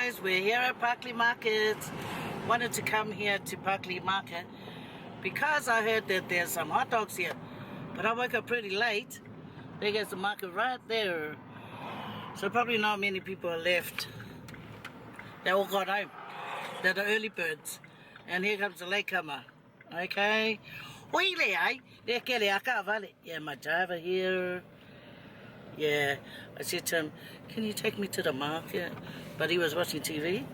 guys, we're here at Parklea Markets. Wanted to come here to Parklea Market because I heard that there's some hot dogs here. But I woke up pretty late. There's the market right there. So probably not many people are left. They all got home. They're the early birds. And here comes the latecomer. Okay. Yeah, my driver here. Yeah, I said to him, can you take me to the market? But he was watching TV.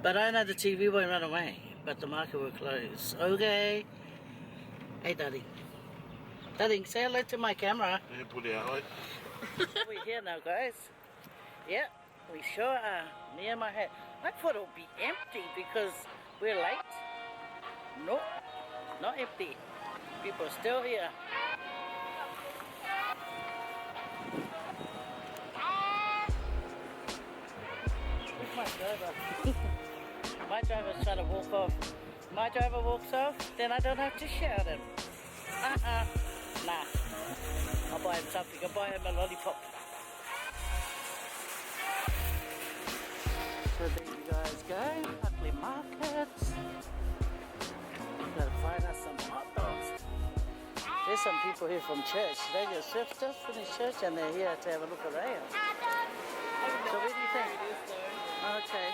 But I know the TV won't run away, but the market will close. Okay. Hey, darling. Darling, say hello to my camera. Yeah, put it out. We're here now, guys. Yeah, we sure are. Me and my hat. I thought it would be empty because we're late. Nope, not empty. People are still here. My driver. My driver's trying to walk off. My driver walks off, then I don't have to shout him. Nah. I'll buy him something. I'll buy him a lollipop. So there you guys go. Parklea Markets. Gotta find us some hot dogs. There's some people here from church. They just finished church and they're here to have a look around. So what do you think? Okay.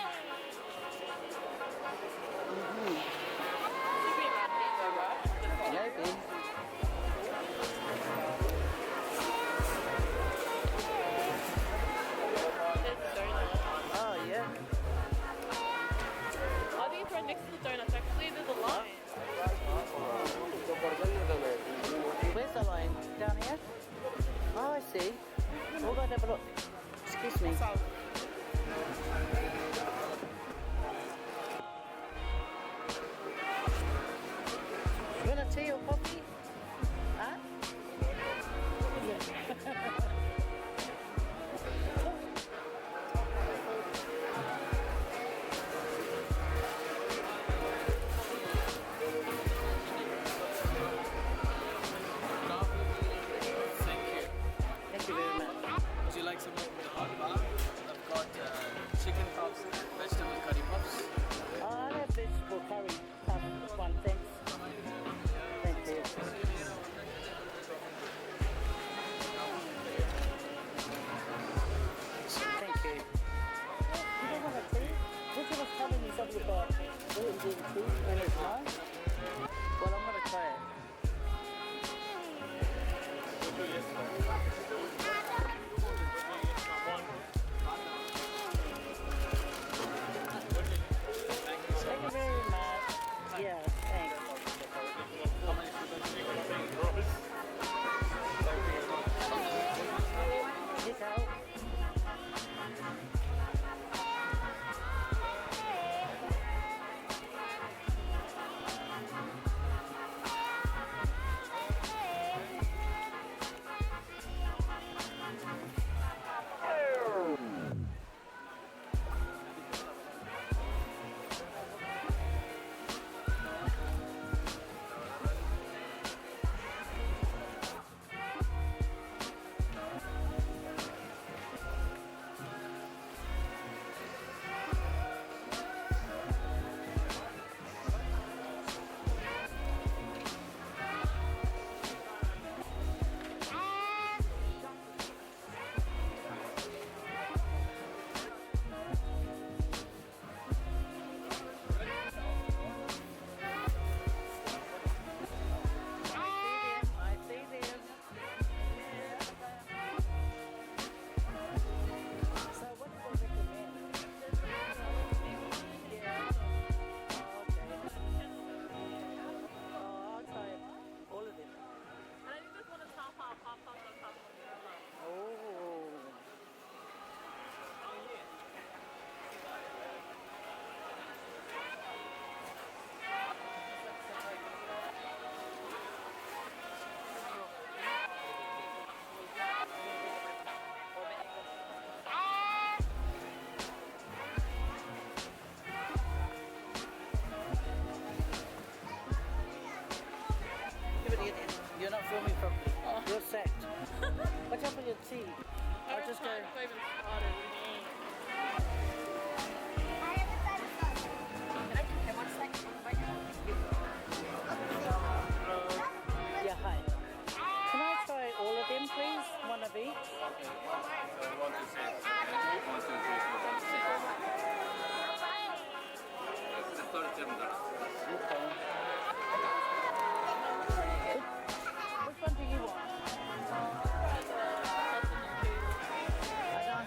Maybe. Oh yeah. Are these right next to the donuts? Actually, there's a line. Where's the line? Down here? Oh, I see. We'll go and have a look. Excuse me. You want a tea or coffee? Huh? Thank you very much. Would you like some of the hot bar? I've got chicken puffs, vegetable curry puffs. Oh, I have vegetable curry puff one, thanks. Thank you. Thank you. You don't want a tea? Richard was telling me something about doing tea and it's nice. Well, I'm going to try it. Thank you very much. Yeah, thanks. Get out. You're not filming properly. Oh. You're set. Watch out for your tea. I'll just go. Even started.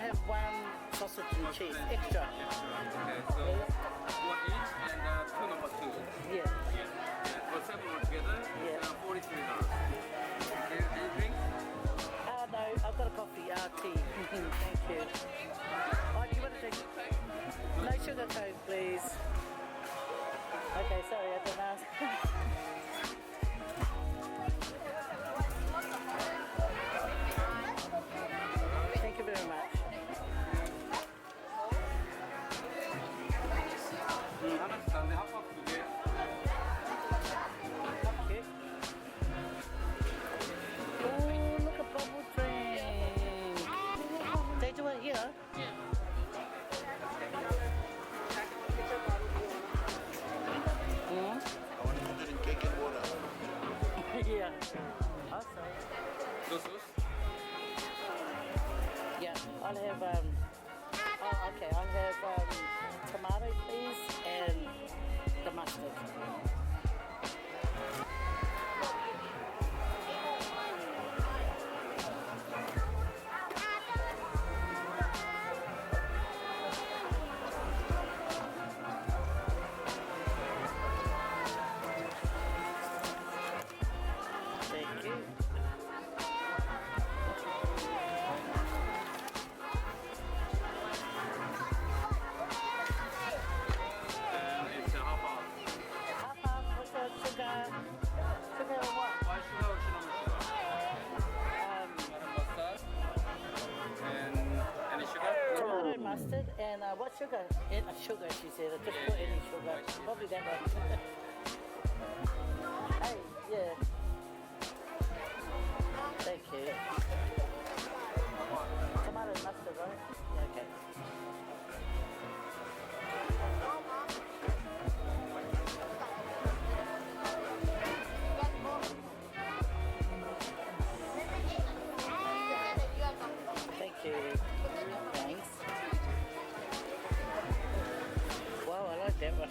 have one sausage and cheese extra. Okay, so one each and two number two. Yeah. Yeah. For 7 altogether, Yeah. it's $43. Any drinks? No, I've got a coffee, tea. Thank you. Oh, do you want to drink? No sugar coke, please. Okay, sorry, I didn't ask. Thank you very much. 하나씩 샀는데 합밥 2개. Okay. Oh, look at bubble train. They do it here? I want to put it in cake and water. Yeah. Awesome. No sauce? Yeah, I'll have oh, okay, I'll have tomato please and the mustard. Thank you. It's a half. Half with the sugar. Sugar or what? White sugar or cinnamon sugar? Mustard. And any sugar? Tomato and mustard and what sugar? Sugar, she said. Just put any sugar. Probably that one. Hey, yeah. Thank you. Tomato and mustard, right? Yeah, okay. Thank you. Thanks. Wow, I like that one.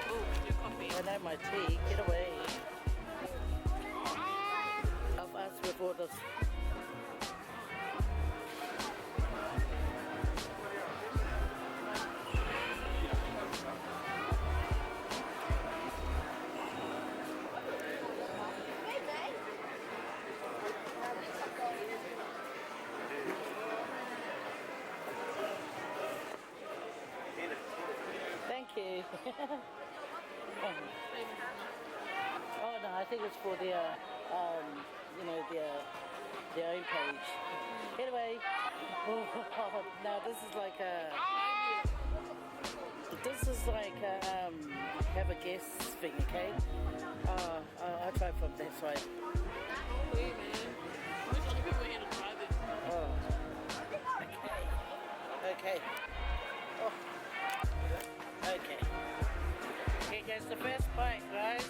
Oh, your coffee. I like my tea. Get away. I've asked with orders. Thank you. Oh no, I think it's for their, you know, their own page. Anyway, now this is like have a guest thing, okay? I'll try from that side. Wait, man. I wish other people here to try this. Oh, okay. Oh, okay. Here goes the first bite, guys.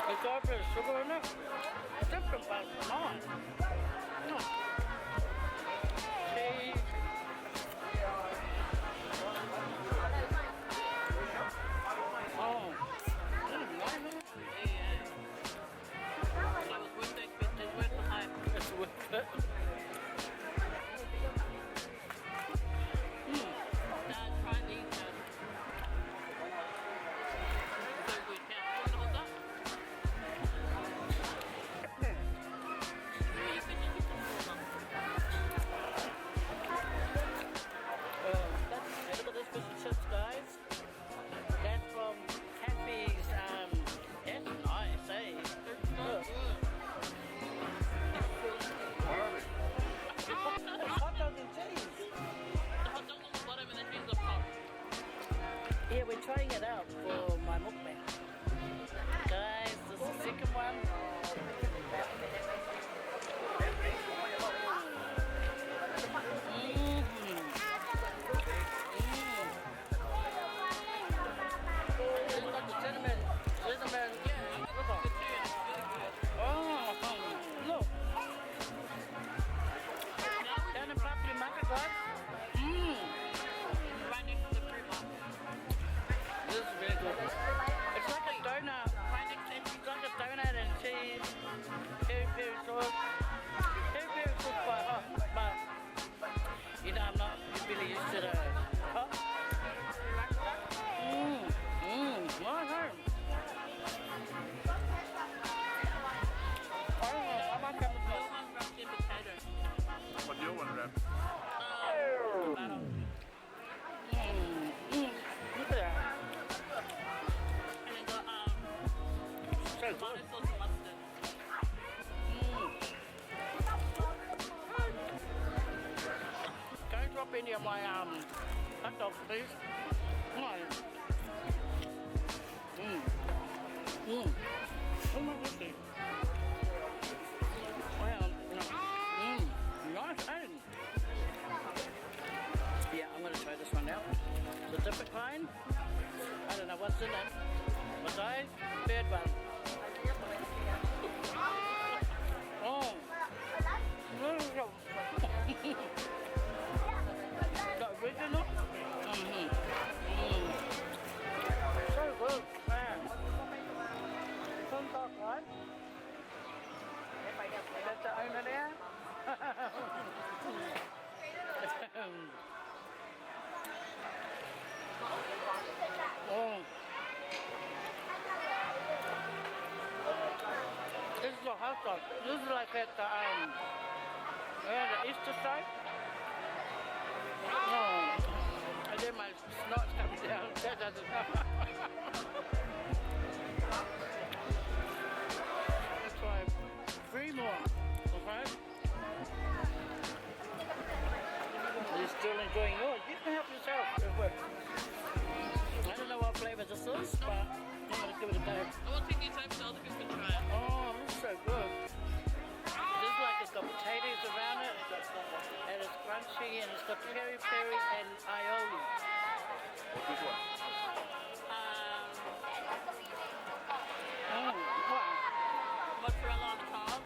It's got a bit of sugar in it. Different but mine. Cheese. It's worth it. Try these. So good. Yeah, you want to hold that? guys. Mmm. Right next to the fruit market. This is really good. It's like a donut. Right next to It's like a donut and cheese. Peri sauce. Peri sauce is quite hot, but you know I'm not really used to the hot. Right home. I don't know. I might come with no this. one wrapped in potato. What do you want, Rap? Batter. Look at that. And then got So good. tomato sauce and mustard. Don't drop any of my hot dogs, please. Come on. Oh my goodness. Well, nice and. Yeah, I'm gonna try this one now. It's a different kind. I don't know what's in it. But third one. Oh. The original? So good, man. Some talk, right? That's the owner there? Oh. This is a hot dog. This is like at the Easter side. Oh, and then my snot comes down. That doesn't help. Let's try 3 more. Okay? You're still enjoying yours. You can help yourself. I don't know what flavor this is, but I'm gonna give it a go. I want to take these home so other people can try it. Oh, this is so good. This is like it's got potatoes around it, and it's crunchy, and it's got peri peri and aioli. What's this one? Wow. Mozzarella on the top.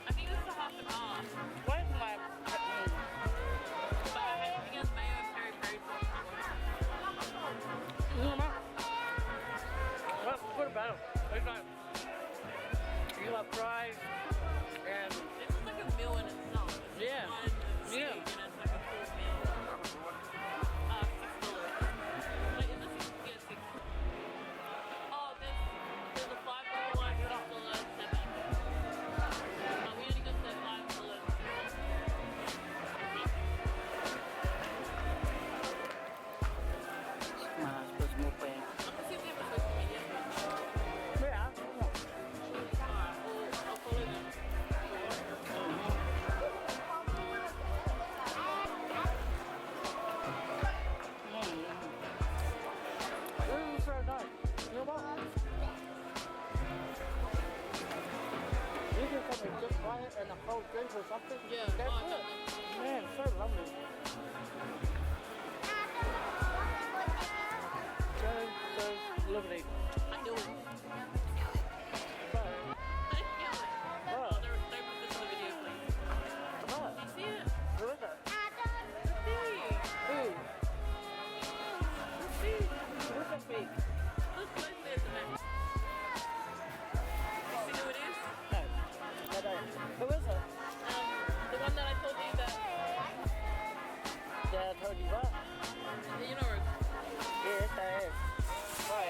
I think this is a half and half. Where's my... But I think it's mayo and peri peri sauce. What about it? It's like... You got fries, and... This is like a meal in itself. It's Yeah. one steak Yeah. and it's like a full meal. $6. Wait, is this yeah, 6? Oh, there's a $5 one, $6, 7. We only got the $5. Put some more pan. I'm gonna see if they have a social media. Yeah. Alright, I'll follow them. This is so nice. You know what? You can come and just buy it and a whole drink or something. Yeah, That's oh, it. definitely. Man, so lovely. So lovely. I knew it. But, Oh, don't put this in the video, please. but, You see it? who is it? See? Who? See? Who's that big? Look close there to that. You see who it is? No, I don't. Who is it? The one that I told you that, Dad told you what? you know, Yes, I am. Why?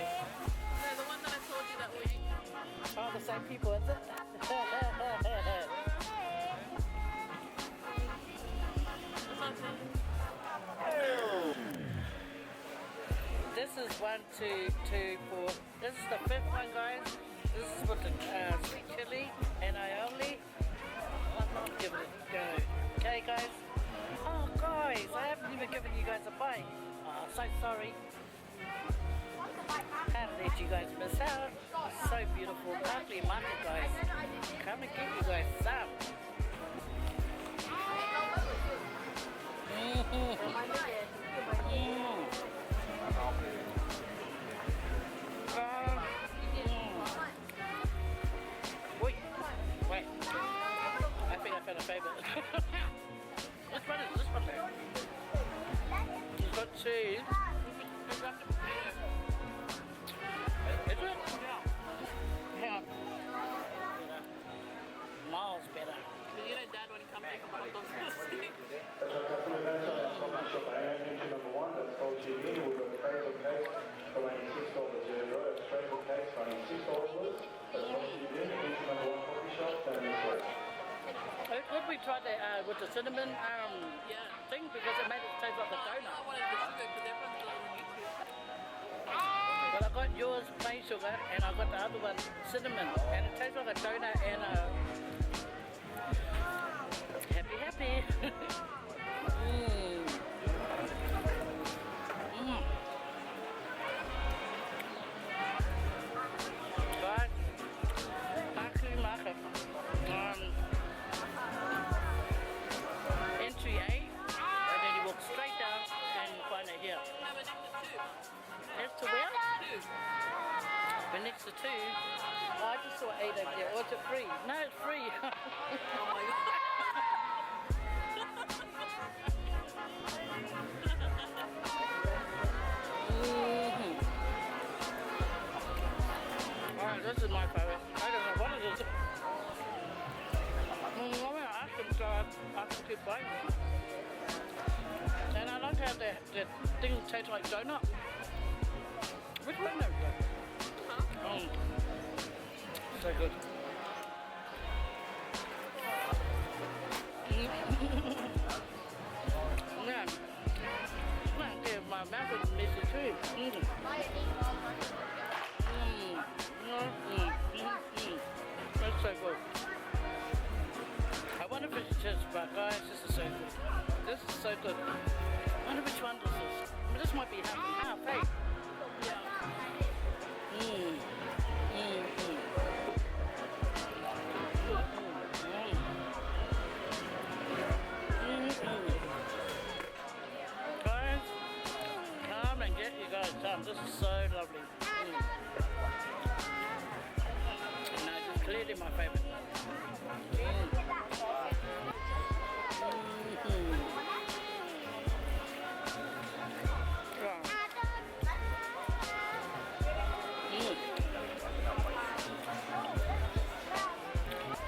no, the one that I told you that we ate. Oh, the same people, is it? That's what I'm saying. This is 1, 2, 2, 4. This is the 5th one, guys. This is with the sweet chili and aioli. I'm giving it a go. Okay, guys. Oh, guys, I haven't even given you guys a bite. Oh, so sorry. Can't let you guys miss out. So beautiful. Parklea Market, guys. Come and get you guys some. Wait, wait. I think I found a favorite. Which one is this one there? cheese. It's got the potato. Is it? Yeah. Hang on. Miles better. But you know Dad when he comes back from hot dogs for the stick. That's a couple of minutes on our coffee shop. Entry number 1, that's Polytube. We've got Fraser cakes for only $6. Fraser cakes for only $6. That's Polytube. Entry number 1 coffee shop down this way. Would we try that with the cinnamon Yeah. thing because it made it taste like a I donut? wanted the sugar because everyone's got it on YouTube. Well, I got yours plain sugar and I got the other one cinnamon, and it tastes like a donut and happy. But Parklea Market, entry A, and then you walk straight down and you find it here. No, but next to 2. Next to where? 2. But next to 2, oh, I just saw 8 over there. Or is it free? No, it's free. Oh my god. Alright, this is my favorite. I don't know what it is. I'm going to ask them, so I asked them to buy it. And I like how the thing tastes like donut. Which one is it? Huh? So good. Yeah. My mouth is messy too. That's so good. I wonder if it's just, but guys, this is so good. This is so good. I wonder which one this is. I mean, this might be half and half, eh? Guys, come and get you guys some. This is so lovely. No, this is clearly my favorite.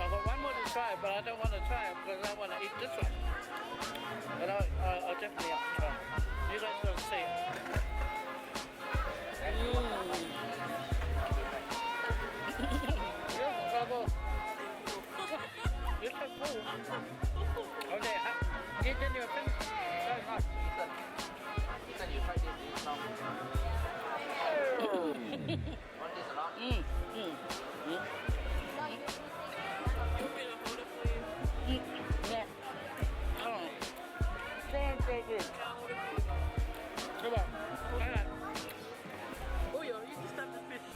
I've got one more to try, but I don't want to try it because I want to eat this one. But I'll definitely have to try. You guys gotta see it. Yeah, bravo. You're so cool. Okay, you didn't even finish. Very hot. Ethan, you tried this now. Want this or not? Yeah. Oh. So good. Come on. Alright. Oh yeah, you can stop this fish.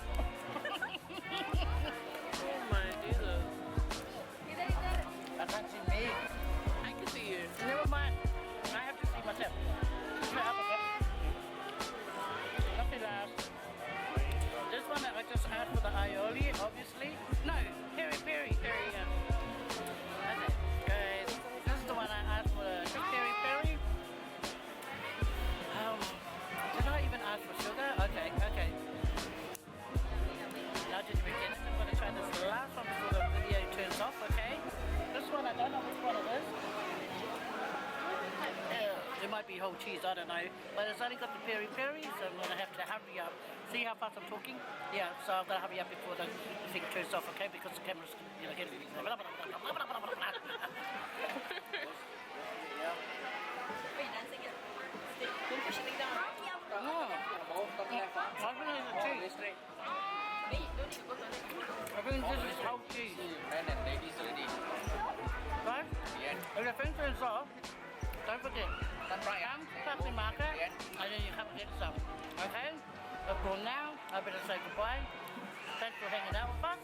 Oh my Jesus. I can't see me. I can see you. Never mind. I have to see myself. Nothing last. This one I just asked for the aioli, obviously. No, peri. Okay, guys. This is the one I asked for the peri. Did I even ask for sugar? Okay. Now did we get it? I'm going to try this last one before the video turns off, okay? This one, I don't know which one it is. It might be whole cheese, I don't know. But it's only got the peri, so I'm going to have to hurry up. See how fast I'm talking? Yeah, so I've got to hurry up before the thing turns off, okay? Because the camera's, getting... I think this is whole cheese. Men and ladies already. Right? If the thing turns off, don't forget, come to Parklea Market and then you come and get some. Okay? But for now, I better say goodbye. Thanks for hanging out with us.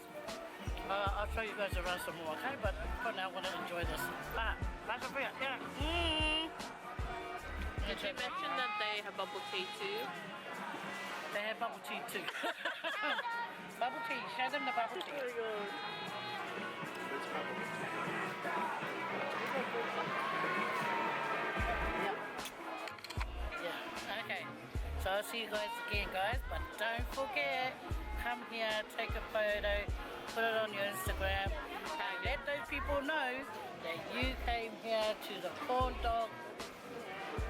I'll show you guys around some more, okay? But for now, I want to enjoy this. Bye, Sophia. Yeah. Did you mention that they have bubble tea too? They have bubble tea too. Bubble tea, show them the bubble tea. Yeah. Okay. So I'll see you guys again, guys. But don't forget, come here, take a photo, put it on your Instagram, and let those people know that you came here to the Corn Dog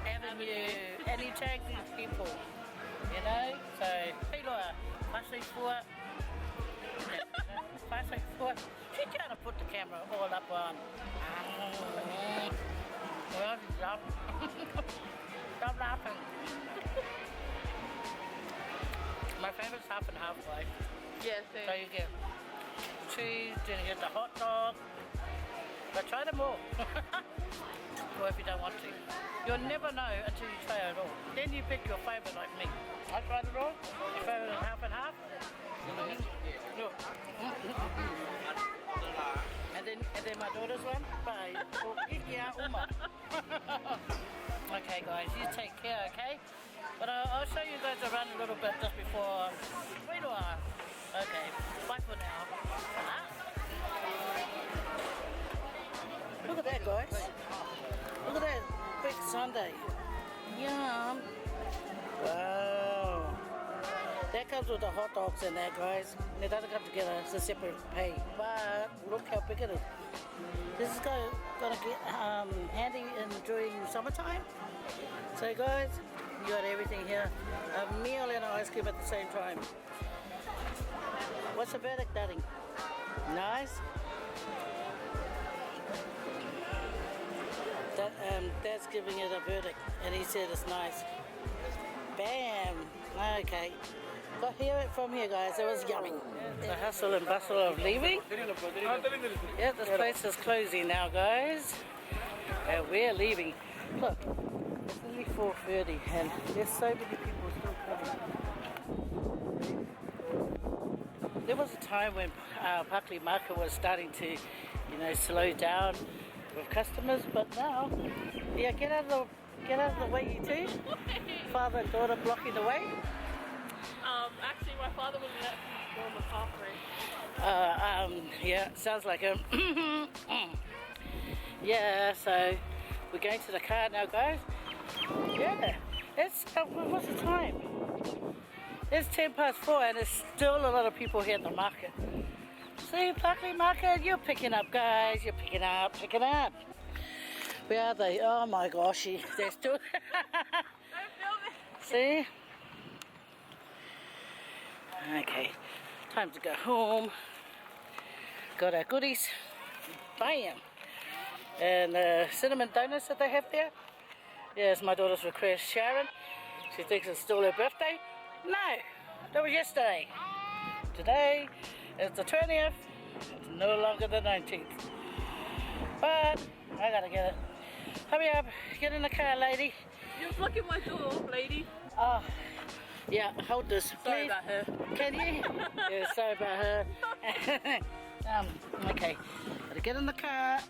Avenue, and you tag these people, you know. So, hey, Laura, pasai fua. Pasai fua. She's trying to put the camera all up on. Well, stop. Stop laughing. My favorite's half and half life. Yes, So you get cheese, then you get the hot dog. But try them all. Or if you don't want to. You'll never know until you try it all. Then you pick your favorite like me. I tried it all. Your favorite is half and half. Look. And then my daughter's one. Bye. Okay guys, you take care, okay? But I'll show you guys around a little bit just before. Where do I? Okay, bye for now. Look at that, guys. Look at that big sundae. Yum. Wow. That comes with the hot dogs in there, guys. And it doesn't come together, it's a separate pay. But look how big it is. This is gonna get handy during summertime. So guys, you got everything here. A meal and an ice cream at the same time. What's the verdict, darling? Nice? Dad's giving it a verdict and he said it's nice. Bam! Okay. Got to hear it from here, guys. It was yummy. The hustle and bustle of leaving. Yeah, this place is closing now, guys. And we're leaving. Look, it's nearly 4:30 and there's so many people still coming. There was a time when Parklea Market was starting to, slow down with customers, but now, yeah, get out of the way, you two. Father and daughter blocking the way. Actually, my father wouldn't let me go on the pathway. Yeah, sounds like him. Yeah, so we're going to the car now, guys. Yeah, it's, what's the time? It's 4:10 and there's still a lot of people here at the market. See, Parklea Market, you're picking up, guys. You're picking up. Where are they? Oh my gosh, they're still... See? Okay, time to go home. Got our goodies. Bam! And cinnamon donuts that they have there. Yeah, it's my daughter's request, Sharon. She thinks it's still her birthday. No, that was yesterday. Today is the 20th. It's no longer the 19th. But I gotta get it. Hurry up, get in the car, lady. You're blocking my door, lady. Oh, yeah, hold this, Sorry please. about her. Can you? Yeah, sorry about her. Okay, gotta get in the car.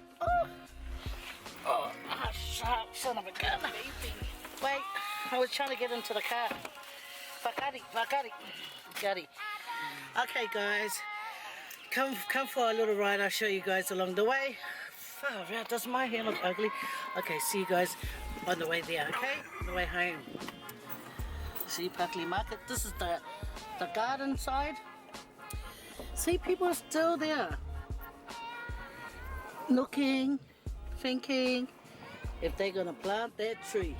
Oh, son of a gun. Wait, I was trying to get into the car. Bakari. Okay, guys, come for a little ride. I'll show you guys along the way. Oh, does my hair look ugly? Okay, see you guys on the way there, okay? On the way home. See, Parklea Market. This is the garden side. See, people are still there. Looking, thinking if they're gonna plant that tree.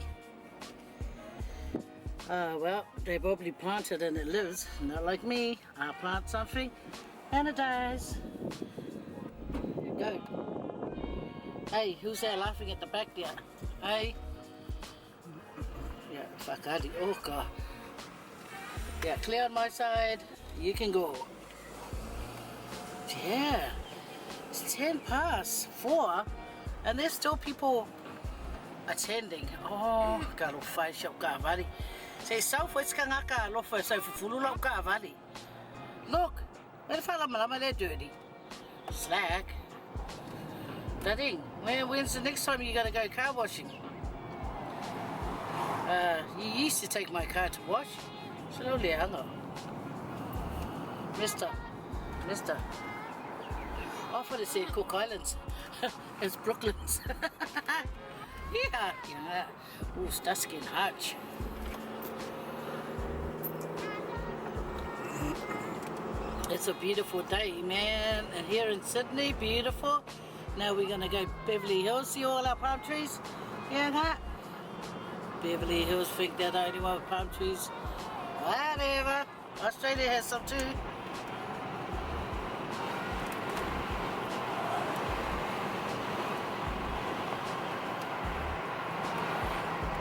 Well, they probably planted and it lives. Not like me. I plant something and it dies. There you go. Hey, who's that laughing at the back there? Hey? Yeah, Fakadi. Oh, God. Yeah, clear on my side. You can go. Yeah. It's 4:10, and there's still people attending. Oh, ka lo fai shop ka vali. Say south west ka ngaka lo fai sai fulu lo ka vali. Look, where fala malama le dirty. Slack. Daddy, when's the next time you gotta go car washing? You used to take my car to wash. Slowly, hang on. Mister. I thought it said Cook Islands. It's Brooklyn's. Yeah. Oh, Stusky and Hutch. It's a beautiful day, man, and here in Sydney, beautiful. Now we're gonna go Beverly Hills, see all our palm trees. Yeah, that. Beverly Hills think they're the only one with palm trees. Whatever. Australia has some too.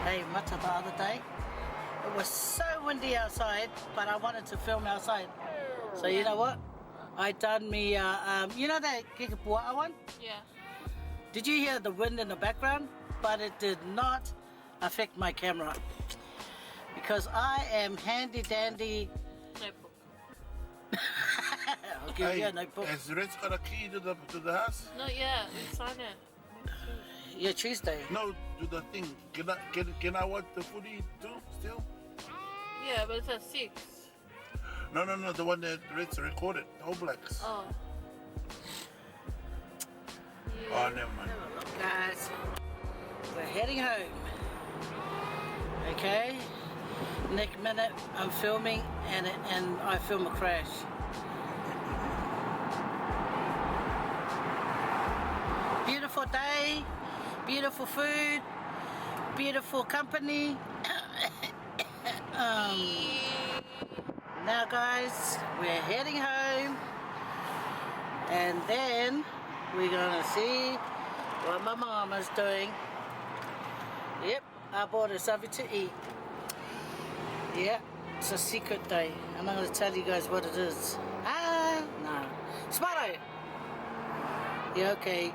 Hey, Mata the other day. It was so windy outside, but I wanted to film outside. So you know what? I done me, you know that Kikapua one? Yeah. Did you hear the wind in the background? But it did not affect my camera. Because I am handy dandy. Notebook. I'll give you a notebook. Has Red's got a key to the house? Not yet. We sign it. Yeah, Tuesday. No, to the thing. Can I watch the footy too still? Yeah, but it's at 6. No, the one that Red's recorded, All Blacks. Oh. Oh, never mind. Look, guys, we're heading home. Okay? Next minute, I'm filming and I film a crash. Beautiful day, beautiful food, beautiful company. Now guys, we're heading home and then we're gonna see what my mom is doing. Yep, I bought her something to eat. Yeah, it's a secret day. I'm not gonna tell you guys what it is. No. Smarto! Yeah, okay.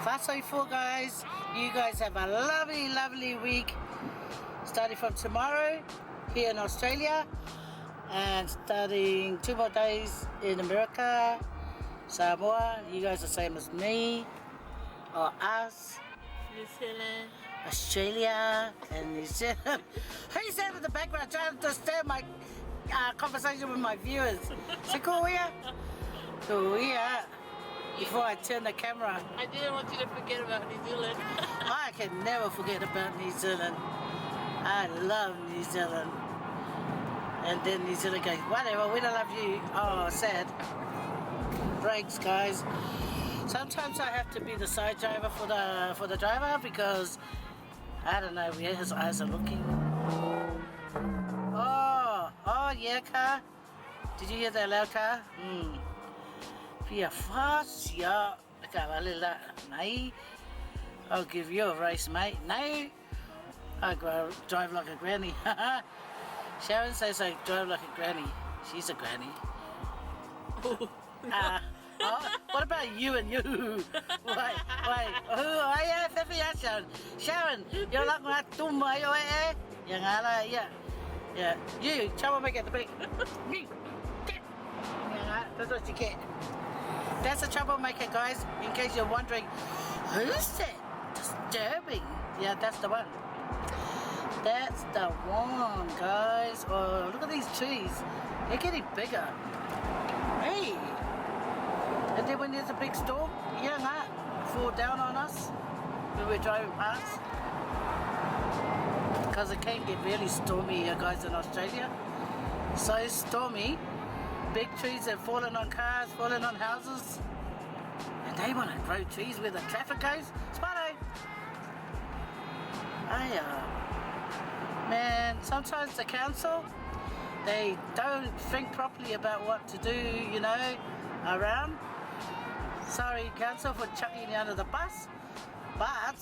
Fasoi for guys. You guys have a lovely, lovely week. Starting from tomorrow here in Australia. And starting 2 more days in America, Samoa. You guys are the same as me, or us, New Zealand. Australia, and New Zealand. Who's that in the background trying to disturb my conversation with my viewers? So Korea? Korea. Before I turn the camera. I didn't want you to forget about New Zealand. I can never forget about New Zealand. I love New Zealand. And then New Zealand goes, whatever, we don't love you. Oh, sad. Breaks, guys. Sometimes I have to be the side driver for the driver because I don't know where his eyes are looking. Oh yeah, car. Did you hear that loud car? Pia fast, yeah. I'll give you a race, mate. No, I drive like a granny. Sharon says I drive like a granny. She's a granny. What about you and you? Wait. Oh, yeah, Sharon. Sharon, you're like my tumma, eh? Yeah. You, troublemaker at the back. That's what you get. That's a troublemaker, guys. In case you're wondering, who's that disturbing? Yeah, that's the one. That's the one, guys. Oh, look at these trees. They're getting bigger. Hey. And then when there's a big storm, fall down on us when we're driving past. Because it can get really stormy here, guys, in Australia. So stormy. Big trees have fallen on cars, fallen on houses. And they want to grow trees where the traffic goes. Sparrow! Man, sometimes the council, they don't think properly about what to do, around. Sorry, council, for chucking you under the bus. But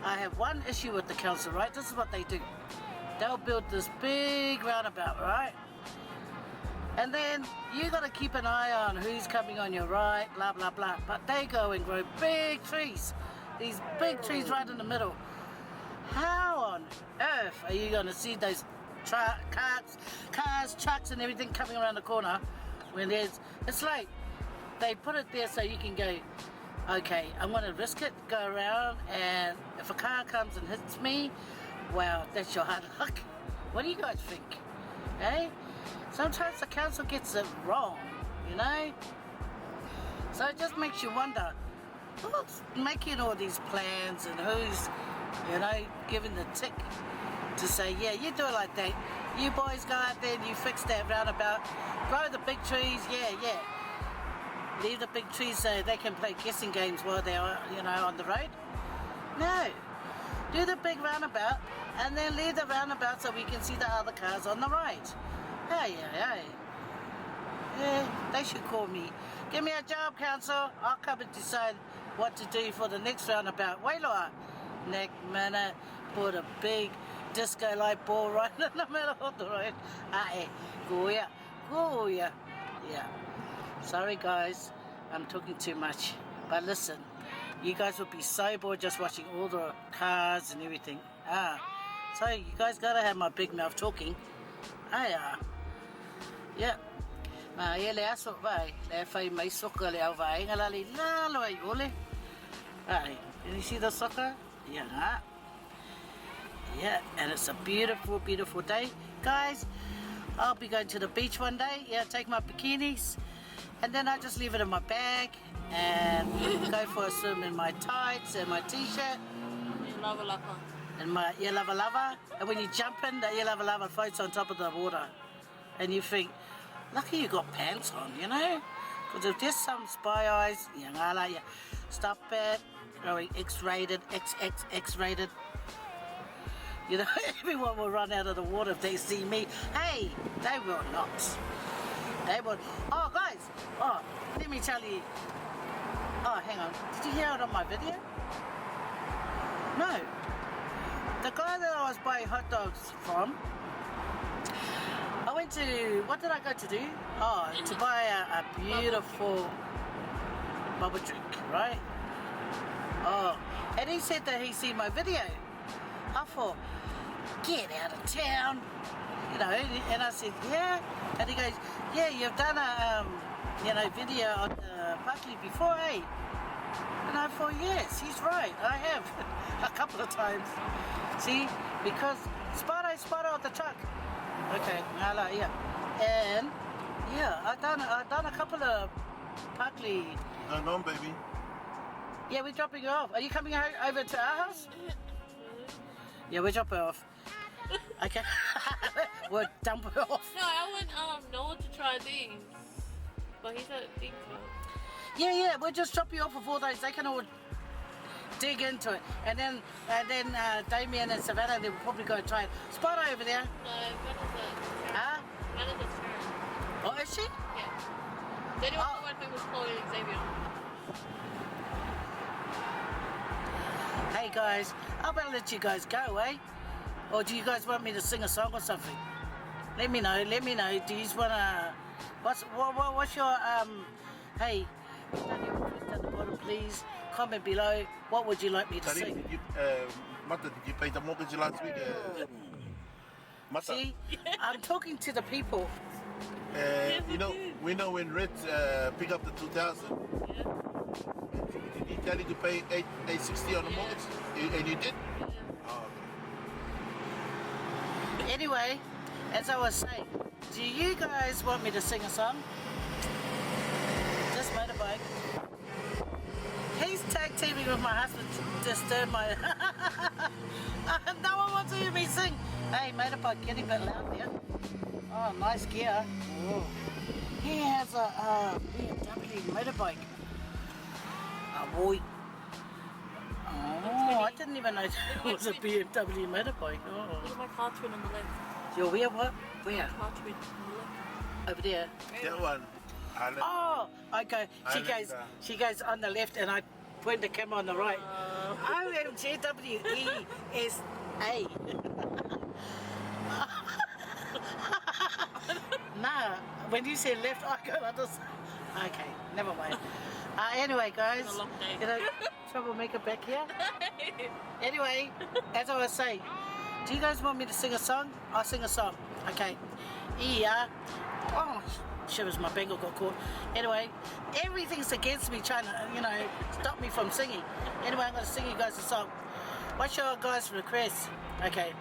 I have one issue with the council, right? This is what they do. They'll build this big roundabout, right? And then you got to keep an eye on who's coming on your right, blah, blah, blah. But they go and grow big trees. These big trees right in the middle. How on earth are you going to see those cars, trucks and everything coming around the corner when it's like they put it there so you can go, okay, I'm going to risk it, go around, and if a car comes and hits me, wow, that's your hard luck. What do you guys think? Eh? Sometimes the council gets it wrong, So it just makes you wonder, who's making all these plans and who's, giving the tick to say, yeah, you do it like that. You boys go out there and you fix that roundabout. Grow the big trees, yeah. Leave the big trees so they can play guessing games while they're, on the road. No. Do the big roundabout and then leave the roundabout so we can see the other cars on the right. Hey. Yeah, they should call me. Give me a job, council. I'll come and decide what to do for the next roundabout. Wailoa. Next minute, put a big disco light ball right in the middle of the road. Go ya. Yeah. Sorry guys, I'm talking too much. But listen, you guys would be so bored just watching all the cars and everything. So you guys gotta have my big mouth talking. Yeah. E le aso vai, le fai mai soka le au vai, ngala li lalo ai ole. Can you see the soccer? Yeah. Yeah, and it's a beautiful, beautiful day. Guys, I'll be going to the beach one day. Yeah, take my bikinis. And then I just leave it in my bag and go for a swim in my tights and my t-shirt. Lava lava. And my lava lava. And when you jump in, the lava lava floats on top of the water. And you think, lucky you got pants on, Because if there's some spy eyes, stop it. Going X-rated, X-rated. Everyone will run out of the water if they see me. Hey, they will not. They will. Oh, guys. Oh, let me tell you. Oh, hang on. Did you hear it on my video? No. The guy that I was buying hot dogs from, I went to, what did I go to do? Oh, to buy a beautiful bubble drink, right? Oh, and he said that he seen my video. I thought, get out of town, and I said, yeah, and he goes, yeah, you've done a, video on Parklea before, eh? And I thought, yes, he's right, I have, a couple of times. See, because spotter of the truck. Okay, yeah, and yeah, I done a couple of Parklea. No, baby. Yeah, we're dropping it off. Are you coming over to our house? Yeah, we're dropping it off. Okay, we'll dump it off. No, I want Noah to try these. But he said things well. Yeah, we'll just drop you off with all those. They can all dig into it. And then Damien and Savannah, they will probably go and try it. Spot over there. No, Vanessa's Huh? Vanessa's her. Oh, is she? Yeah. They didn't want one thing was Chloe and Xavier. Hey guys, I better let you guys go, eh? Or do you guys want me to sing a song or something? Let me know. Do you just wanna? What's your Hey, down at the bottom, please. Comment below. What would you like me to sing? Mata, did you pay the mortgage last week? Mata. See, I'm talking to the people. We know when Red pick up the 2000. Yeah. Did he tell you to pay $860 on the mortgage? And you did? Oh, okay. Anyway, as I was saying, do you guys want me to sing a song? Just motorbike. He's tag teaming with my husband to disturb my. No one wants to hear me sing. Hey, motorbike, getting a bit loud there. Oh, nice gear. Oh. He has a BMW motorbike. Oh boy. Oh, I didn't even know it was a BMW motorbike. Oh. Look at my car twin on the left. Your where what? Where? Car twin on the left. Over there. That one. Oh, okay. She goes on the left and I point the camera on the right. OMGWESA. Nah, when you say left, I go on this. Okay, never mind. Anyway, guys, It's a long day. troublemaker back here. Anyway, as I was saying, do you guys want me to sing a song? I'll sing a song. Okay. Yeah. Oh, shivers, my bangle got caught. Anyway, everything's against me trying to, stop me from singing. Anyway, I'm going to sing you guys a song. What's your guys' request? Okay.